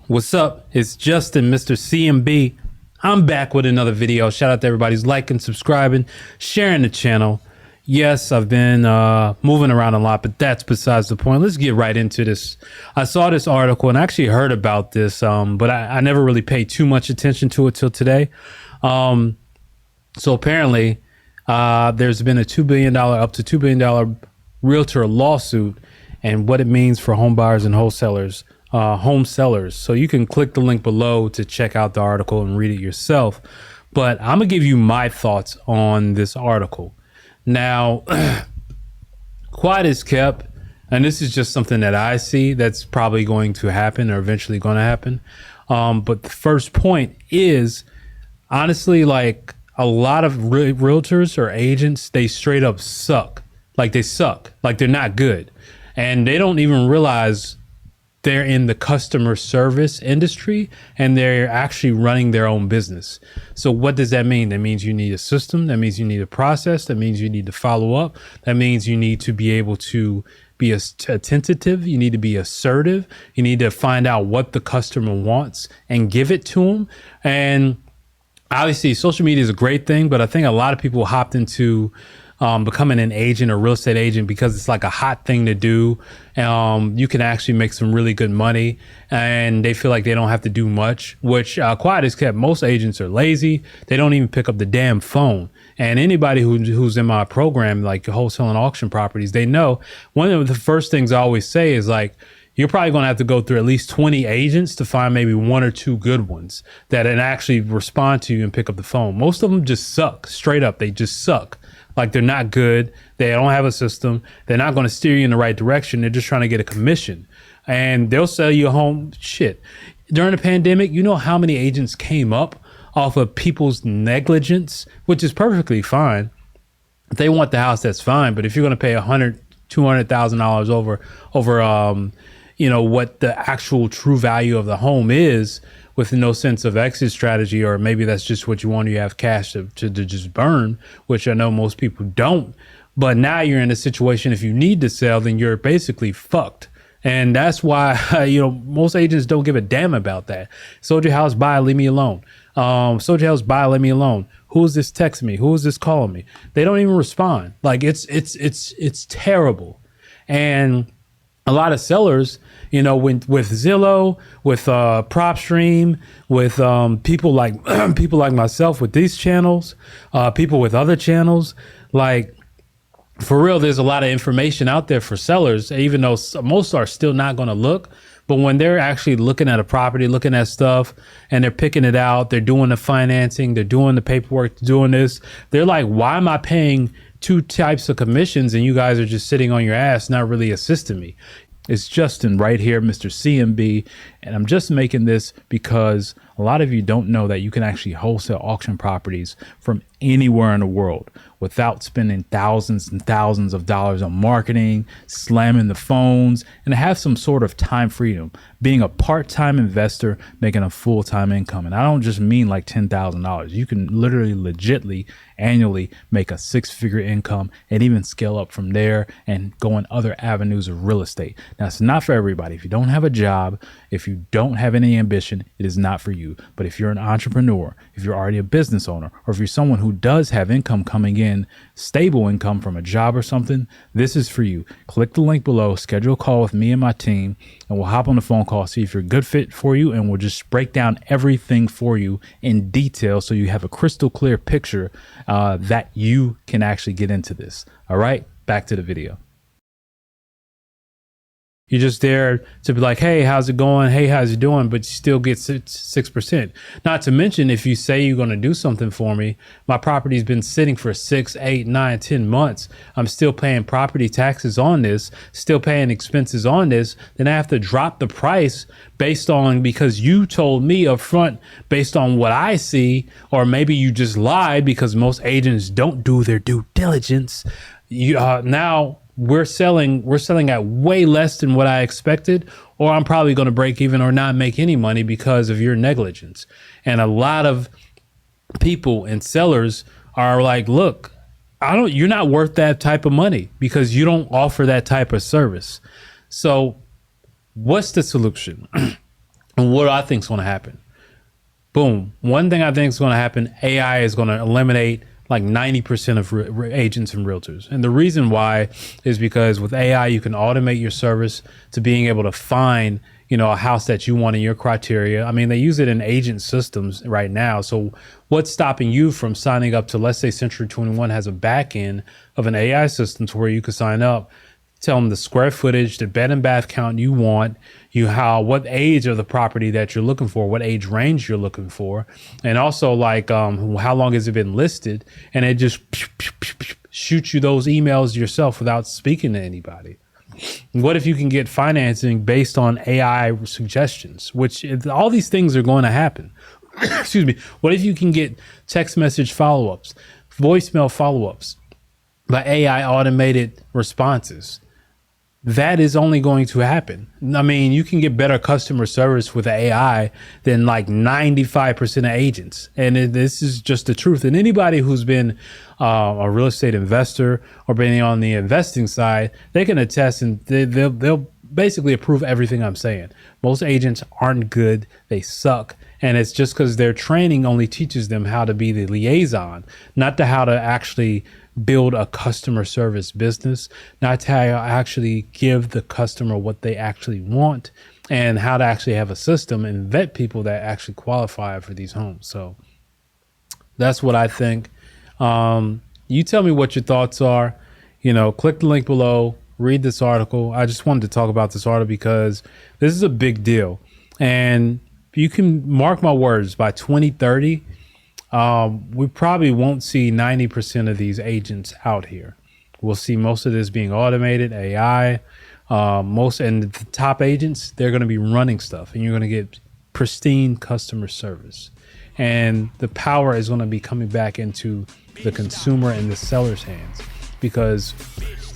What's up? It's Justin, Mr. CMB. I'm back with another video. Shout out to everybody who's liking, subscribing, sharing the channel. Yes, I've been moving around a lot, but that's besides the point. Let's get right into this. I saw this article and actually heard about this, but I never really paid too much attention to it till today. So apparently, there's been a $2 billion, up to $2 billion Realtor lawsuit and what it means for home buyers and wholesalers. Home sellers. So you can click the link below to check out the article and read it yourself. But I'm gonna give you my thoughts on this article. Now, quiet is kept, and this is just something that I see that's probably going to happen or eventually going to happen. But the first point is, honestly, like a lot of realtors or agents, they straight up suck. Like they suck. Like they're not good, and they don't even realize they're in the customer service industry and they're actually running their own business. So what does that mean? That means you need a system. That means you need a process. That means you need to follow up. That means you need to be able to be attentive. You need to be assertive. You need to find out what the customer wants and give it to them. And obviously social media is a great thing, but I think a lot of people hopped into becoming an agent or real estate agent because it's like a hot thing to do. You can actually make some really good money and they feel like they don't have to do much, which quiet is kept. Most agents are lazy. They don't even pick up the damn phone. And anybody who's in my program, like wholesale and auction properties, they know one of the first things I always say is like, you're probably going to have to go through at least 20 agents to find maybe one or two good ones that actually respond to you and pick up the phone. Most of them just suck straight up. They just suck. Like they're not good. They don't have a system. They're not going to steer you in the right direction. They're just trying to get a commission and they'll sell you a home. Shit. During the pandemic, you know how many agents came up off of people's negligence, which is perfectly fine. If they want the house, that's fine. But if you're going to pay $200,000 over, you know, what the actual true value of the home is with no sense of exit strategy, or maybe that's just what you want. You have cash to just burn, which I know most people don't. But now you're in a situation, if you need to sell, then you're basically fucked. And that's why, you know, most agents don't give a damn about that. Sold your house, buy, leave me alone. Sold your house, buy, leave me alone. Who is this texting me? Who is this calling me? They don't even respond. Like it's terrible. And a lot of sellers, you know, with Zillow, with PropStream, with people like myself with these channels, people with other channels, like for real, there's a lot of information out there for sellers, even though most are still not going to look. But when they're actually looking at a property, looking at stuff, and they're picking it out, they're doing the financing, they're doing the paperwork, doing this, they're like, why am I paying two types of commissions and you guys are just sitting on your ass, not really assisting me? It's Justin right here, Mr. CMB, and I'm just making this because a lot of you don't know that you can actually wholesale auction properties from anywhere in the world without spending thousands and thousands of dollars on marketing, slamming the phones, and have some sort of time freedom, being a part-time investor, making a full-time income. And I don't just mean like $10,000. You can literally legitly annually make a six-figure income and even scale up from there and go in other avenues of real estate. Now, it's not for everybody. If you don't have a job, if you don't have any ambition, it is not for you. But if you're an entrepreneur, if you're already a business owner, or if you're someone who does have income coming in, stable income from a job or something, this is for you. Click the link below, schedule a call with me and my team, and we'll hop on the phone call, see if you're a good fit for you, and we'll just break down everything for you in detail so you have a crystal clear picture that you can actually get into this. All right, back to the video. You're just there to be like, hey, how's it going? Hey, how's it doing? But you still get 6%. Not to mention, if you say you're going to do something for me, my property's been sitting for 6, 8, 9, 10 months. I'm still paying property taxes on this, still paying expenses on this. Then I have to drop the price based on, because you told me up front based on what I see, or maybe you just lied because most agents don't do their due diligence. Now we're selling at way less than what I expected, or I'm probably going to break even or not make any money because of your negligence. And a lot of people and sellers are like, look, you're not worth that type of money because you don't offer that type of service. So what's the solution? And what do I think is going to happen? Boom. One thing I think is going to happen, AI is going to eliminate like 90% of agents and realtors. And the reason why is because with AI, you can automate your service to being able to find, a house that you want in your criteria. I mean, they use it in agent systems right now. So what's stopping you from signing up to, let's say Century 21 has a back end of an AI system to where you can sign up, tell them the square footage, the bed and bath count you want, what age of the property that you're looking for, what age range you're looking for, and also like how long has it been listed, and it just shoots you those emails yourself without speaking to anybody. What if you can get financing based on AI suggestions, which all these things are going to happen. Excuse me. What if you can get text message follow-ups, voicemail follow-ups by AI automated responses? That is only going to happen. I mean, you can get better customer service with AI than like 95% of agents. And this is just the truth. And anybody who's been a real estate investor or been on the investing side, they can attest, and they'll basically approve everything I'm saying. Most agents aren't good. They suck. And it's just because their training only teaches them how to be the liaison, not to how to actually build a customer service business, not to how to actually give the customer what they actually want, and how to actually have a system and vet people that actually qualify for these homes. So that's what I think. You tell me what your thoughts are. Click the link below, read this article. I just wanted to talk about this article because this is a big deal. And you can mark my words, by 2030, we probably won't see 90% of these agents out here. We'll see most of this being automated, AI. And the top agents, they're going to be running stuff, and you're going to get pristine customer service. And the power is going to be coming back into the consumer and the seller's hands, because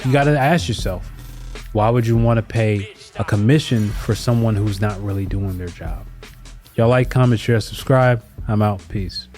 you got to ask yourself, why would you want to pay a commission for someone who's not really doing their job? Y'all like, comment, share, subscribe. I'm out. Peace.